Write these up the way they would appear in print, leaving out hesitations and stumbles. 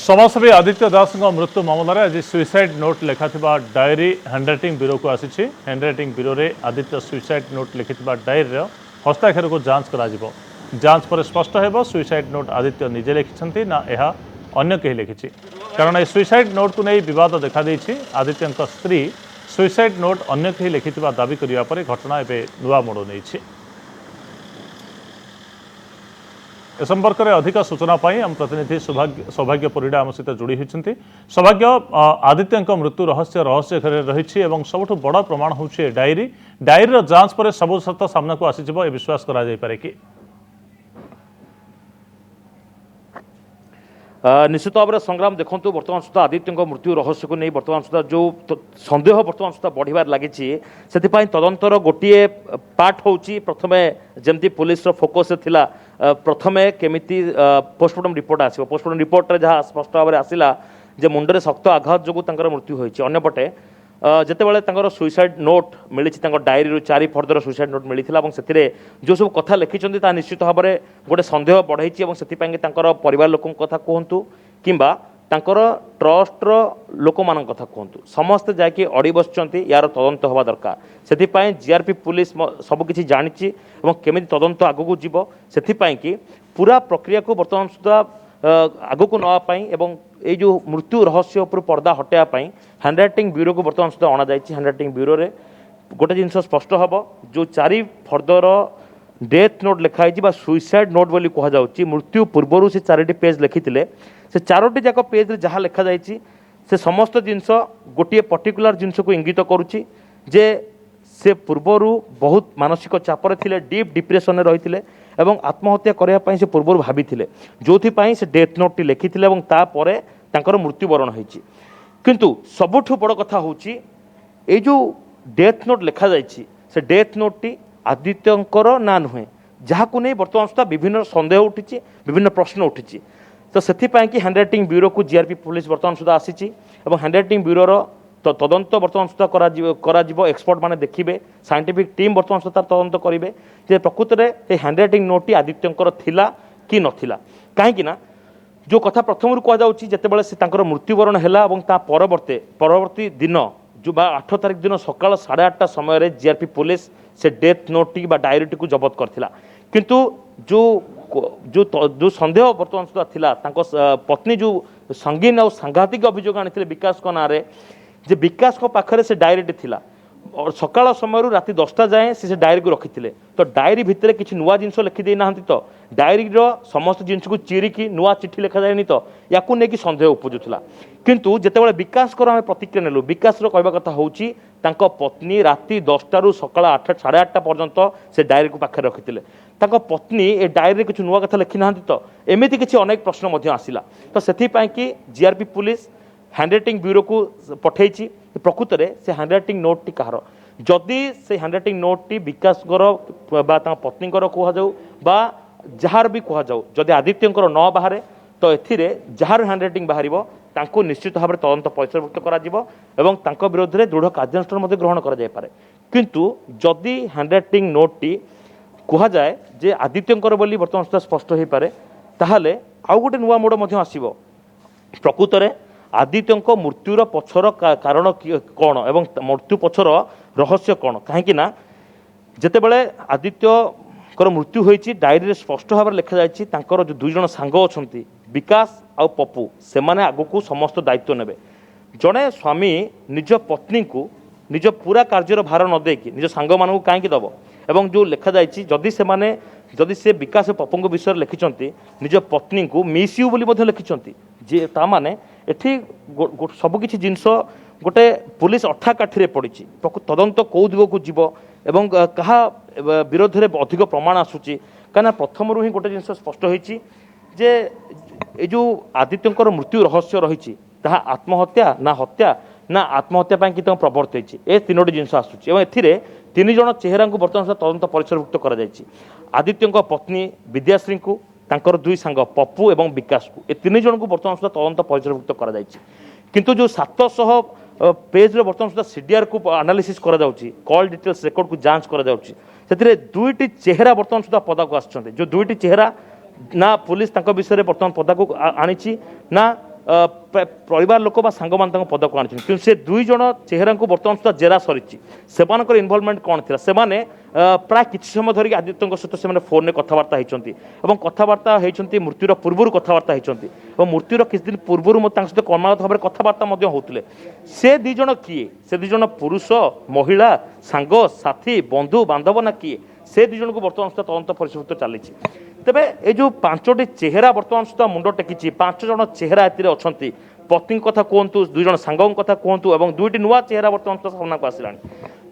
समाजसेवी आदित्य दास मृत्यु मामलें आज सुइसाइड नोट लिखा डायरी हैंडराइटिंग ब्यूरो को आसी हैंडराइटिंग ब्यूरो रे आदित्य सुइसाइड नोट लिखि डायरी हस्ताक्षर को जांच करा जांच पर स्पष्ट हो सुइसाइड नोट आदित्य निजे लिखिं ना यह अन्य कहीं लिखि कारण ये सुइसाइड नोट को नहीं विवाद देखा आदित्य स्त्री सुइसाइड नोट अन्य कहीं लिखि दाबी करने पर घटना एवं नुआ मोड़ नहीं। ए संपर्क में अधिक सूचना आम प्रतिनिधि सौभाग्य परिडा आम सहित जोड़ी होती। सौभाग्य, आदित्य मृत्यु रहस्य घर रही सबुठ बड़ प्रमाण हूँ डायरी डायरी जांच पर सब सत्य सामना को आसी विश्वास करा कि निश्चित भाव में संग्राम देखूँ बर्तमान सुधा आदित्य मृत्यु रहस्य को नहीं बर्तमान सुधा जो सन्देह बर्तमान सुधा बढ़िबार लगी से तदंतर गोटे पार्ट हूँ प्रथम जमती पुलिस फोकस थिला प्रथमे केमिति पोस्टमार्टम रिपोर्ट आसो पोस्टमार्टम रिपोर्ट जहाँ स्पष्ट भाव में आसला जे मुंडरे शक्त आघात जो मृत्यु होती अंपटे जितेबाला सुइसाइड नोट मिली डायरी 4 फर्दर सुइसाइड नोट मिलता से जो सब कथा लिखिं निश्चित भाव में गोटे सन्देह बढ़ाई से परिवार लोक कथा कहतु कि ट्रस्टर लोक मान कथा कहतु समस्ते जाकि अड़ी बस यार तदंत हवा दरकार से जीआरपी पुलिस सबकि जानी केमी तदंत आगू जीव से पूरा प्रक्रिया को बर्तमान सुधा आग को नापी एवं ये जो मृत्यु रहस्य उपर पर्दा हटायापी हैंडराइटिंग ब्यूरो को बर्तमान सुधा अणा जाए हैंडराइटिंग ब्यूरो रे गोटे जिनस स्पष्ट हम जो 4 फर्दर डेथ नोट लिखाई सुइसाइड नोट बोली कहुच्छी मृत्यु पूर्वर से 4टी पेज लिखी से 4टी जाक पेज जहाँ लिखा जाए से समस्त जिनस गोटे पर्टिकुलर जिनस को इंगित करुच्ची जे से पूर्वर बहुत मानसिक चापर थे डीप डिप्रेशन रही एवं आत्महत्या करने से पूर्व भाभी जो से डेथ नोट टी लिखी मृत्युवरण होती किंतु सबुठ बड़ कथा हूँ ये जो डेथ नोट लिखा जाइए से डेथ नोट टी आदित्यंकर ना नुहे जहाँ को नहीं बर्तमान सुधा विभिन्न सन्देह उठी विभिन्न प्रश्न उठी तो से हैंडराइटिंग ब्यूरो को जीआरपी पुलिस बर्तमान सुधा आसी हैंडराइटिंग ब्यूरो तदंत बर्तमान सुधा करा एक्सपर्ट माने देखिए साइंटिफिक टीम बर्तमान सुधा तदंत करेंगे जे प्रकृत में ये हैंडराइटिंग नोट आदित्यंकर थिला कि नथिला कहीं जो कथा प्रथम कहुच्छी जितेबाला से मृत्युवरण है परवर्ती दिन जो 8 तारिख दिन सकाल 8:30 समय जीआरपी पुलिस से death note T diary T को जबत करथिला किंतु जो जो जो सन्देह बर्तमान सुधा थिला पत्नी जो संगीन और सांघातिक अभियोग आनी विकास को नारे जे विकास को पाखरे से डायरी टी थिला और सकाल समय राति 10टा जाए से डायरी को रखी तो डायरी भितर किसी नुआ जिनस लिखिदे ना तो डायरी समस्त जिनस को चिरिकी नुआ चिठी लिखा जाए तो या नहीं सन्देह उपजुला किंतु जितेबाला विकास आम प्रतिक्रिया नेलु विकास कहवा कथा हूँ पत्नी राति 10टा रू सकाल 8:30 पर्यंत से डायरी को पाखे रखी पत्नी ए डायरी किसी नुआ कथा लिखि ना तो एमती किसी अनेक प्रश्न आसला तो से जीआरपी पुलिस हैंडराइटिंग ब्यूरो को पठेची प्रकृत में से हैंडराइटिंग नोट टी कहार जदि से हैंडराइटिंग नोट टी विकास पत्नी कहु जार भी कहु जदि आदित्यंकर न बाहर तो ए जार हैंडराइटिंग बाहर तांको निश्चित भाव में तदंत परिसरभुक्त करा विरोध में दृढ़ कार्यानुष्ठान ग्रहण करा किंतु जदि हैंडराइटिंग नोट टी कहुए जे आदित्यंकर बोली बर्तमान सुधा स्पष्ट हो पारे ताहले आउ गोटे नुआ मोड़ आसो प्रकृत में आदित्य मृत्युर पछर कारण कौन एवं मृत्यु पछर रहस्य कौन कहीं जितेबाला आदित्य मृत्यु होती डायरी स्पष्ट भाव में लिखा जाए जो 2 जन सांग अच्छा विकास आ पप्पू से आग को समस्त दायित्व ने जड़े स्वामी निज पत्नी को निज पूरा कार्यर भार न देकी निज सांग मान कहीं दब एवं जो लिखा जाए जदि से विकास पप्पू विषय लिखिं निज पत्नी को मिस यू बोली लिखिं जे ता माने एठी सबकि जिनस गोटे पुलिस अठा काठी पड़ी तदंत कौ दिग को जीव एवं क्या विरोध में अधिक प्रमाण आसूची कहीं प्रथम ही गोटे जिन स्पष्ट होती जे जो आदित्य मृत्यु रहस्य रही आत्महत्या ना हत्या ना आत्महत्या कि प्रवर्त ए 3टी जिन आसूची ए 3 जन चेहरा को बर्तमान तदंत परिसरभुक्त कर आदित्य पत्नी विद्याश्री को 2 सांग पप्पू एवं विकास को ए 3 जन को बर्तमान सुधा तदंत परिसरभुक्त कर किंतु जो 700 पेज बर्तमान सुधा सीडीआर को एनालिसिस कॉल डिटेल्स रेकर्ड को जांच कर 2टी चेहरा बर्तमान सुधा पदा को आसछन्ते जो 2टी चेहरा ना पुलिस विषय बर्तमान पदा को आनी ना परिवार लोक बा सांग मान पदक आनी कि से दुई जन चेहरा को बर्तमान सुधा जेरा सरी से इनवल्वमेंट कौन थी से प्राय किसी समय धरिक आदित्य सहित से फोन में कथबार्ता होती कथबार्ता होती मृत्युर पूर्व कथबार्ता होती मृत्युर किसी दिन पूर्व सहित क्रमागत भाव में कथबार्ता होते से दी जन किए से दी जन पुरुष महिला सांग साथी बंधु बांधव ना किए से दी जन को बर्तमान सुधा तदंत परिस्थिति चली तेबे ये जो पांचटी चेहरा बर्तमान सुधा मुंड टेकी 5 जन चेहरा अच्छा पत्नी कथा कहतु 2 जन सांग कथा कहतु और 2टी नुआ चेहरा बर्तमान सुधा सामना को आसला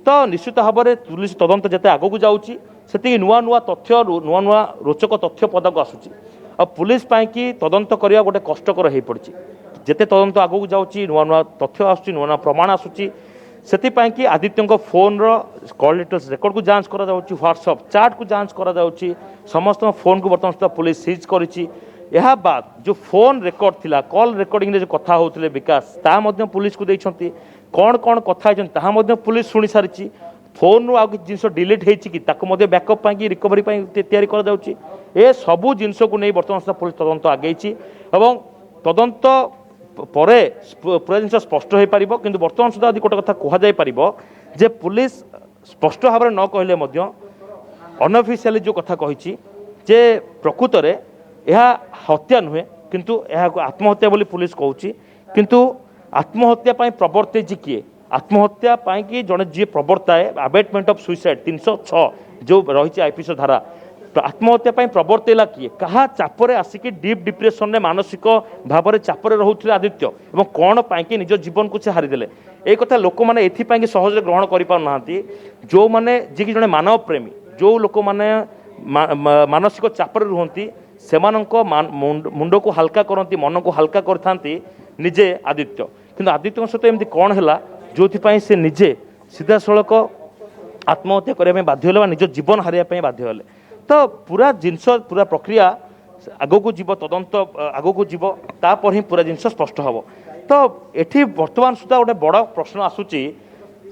तो निश्चित भाव में पुलिस तदंत जिते आगक जाऊँगी नुआ नुआ तथ्य नुआ नुआ रोचक तथ्य पदक आसूँ आ पुलिस कि तदंत करवा गोटे कष्टकर हो पड़ी जिते तदंत आगक जाऊँगी नुआ नुआ तथ्य आसूँ नुआ नुआ प्रमाण आसूँ से कि Aditya phone call details record को जांच करा जाउची व्हाट्सएप चैट को जांच करा जाउची समस्त फोन को बर्तमान सुधा पुलिस सीज करिछि यह बाद जो फोन रेकर्ड थिला कॉल रेकर्डिंग रे जो कथा होउतले विकास ता मध्य पुलिस को दैछंती कौन कौन कथा होइछन ता मध्य पुलिस सुनि सारिछि फोन रो आ कि जिंस डिलीट हेछि कि ताको मध्य बैकअप पाई कि रिकवरी पाई तैयारी करा जाउची ए सबु जिंस को नै बर्तमान सुधा पुलिस तदंत आगेछि एवं तदंत परे पूरा जिन स्पष्ट हो पार कि बर्तमान सुधा यदि गोटे कथा कहुपर जे पुलिस स्पष्ट भाव में न कहले अनअफिशियली जो कथा कही जे प्रकृत में यह हत्या नुहे किंतु यह आत्महत्या बोली पुलिस कहूँ किंतु आत्महत्या प्रवर्ते किए आत्महत्या कि जड़े जी प्रवर्ताए अबेटमेंट ऑफ सुइसाइड 306 जो रही आईपीसी धारा आत्महत्या प्रवर्तेला किए क्या चापरे आसिक डीप डिप्रेशन में मानसिक भाव में चापरे रोते आदित्य और कौन पाई निज जीवन को से हारिदे एक कथा लोक मैंने ये सहज ग्रहण करना जो मैंने जी कि जड़े मानव प्रेमी जो लोक मैंने मानसिक चापरे रुहति से मुंड को हल्का करती मन को हल्का करते निजे आदित्य किंतु आदित्य सहित एमती कौन है जो से निजे सीधा सड़क आत्महत्या करने बाध्य निज जीवन हारिया बाध्य तो पूरा जिनस पूरा प्रक्रिया आग को जीव तदंत आग को जीव तापर ही पूरा जिनस स्पष्ट हम तो ये बर्तमान सुधा गोटे बड़ प्रश्न आसूची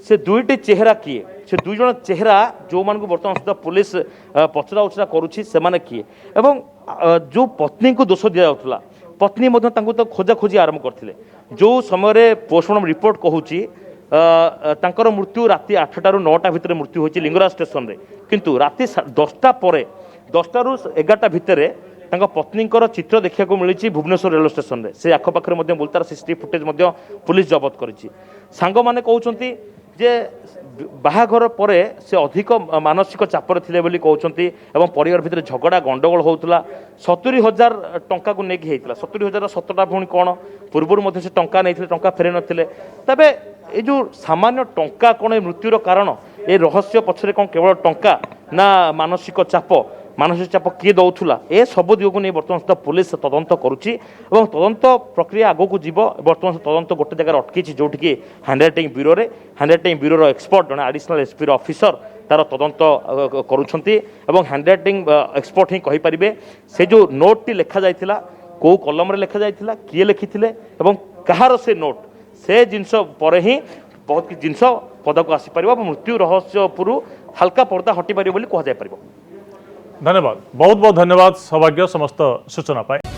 से 2टी चेहरा किए से 2 जन चेहरा जो मान को बर्तमान सुधा पुलिस पचरा उचरा करुच्ची से माने किए एवं जो पत्नी को दोष दि जाउथला पत्नी तो खोजा खोजी आरंभ करथिले जो समय पोस्टमार्टम रिपोर्ट कहूची तांकर मृत्यु राति 8टा ରୁ 9टा भितर मृत्यु होची लिंगराज स्टेशन रे किंतु राति 10टा परे 10टा ରୁ 11टा भितर तांका पत्नीकर चित्र देखा मिली भुवनेश्वर रेलवे स्टेशन रे से आखपाखे बुलतार सीसीटीवी फुटेज पुलिस जबत करिछि सांग माने कहउछंती जे बाहाघर परे से अधिक मानसिक चापर थिले बोली कहउछंती एवं परिवार भितर झगड़ा गंडगोल होउतला 70,000 टंका को नेकी हेइतला 70,000 17टा पुणी कौन पूर्व मध्य से टंका नहीं टंका फेरे नथिले तबे ये जो सामान्य टंका कौन मृत्युर कारण ये रहस्य पछरे कौन केवल टंका ना मानसिक चाप किए दौला ए सब दिग को नहीं बर्तमान सुधा पुलिस तदंत करुच्ची तदंत प्रक्रिया आग को जीव बर्तमान तदंत गोटे जगह अटकी जोटि हैंडराइटिंग ब्यूरो एक्सपर्ट जड़े एडिशनल एसपी ऑफिसर तार तदंत करुछंती हैंडराइटिंग एक्सपर्ट ही कहींपारे से जो नोट टी लिखा जाइथिला कौ कलम रे लिखा जाइथिला किए लिखिथिले कहार से नोट से जिनस पर ही बहुत कि जिनस पदक आसीपर मृत्यु रहस्य पुरु हल्का पर्दा हटी पार कह जापर। धन्यवाद बहुत बहुत धन्यवाद सौभाग्य समस्त सूचना पाए।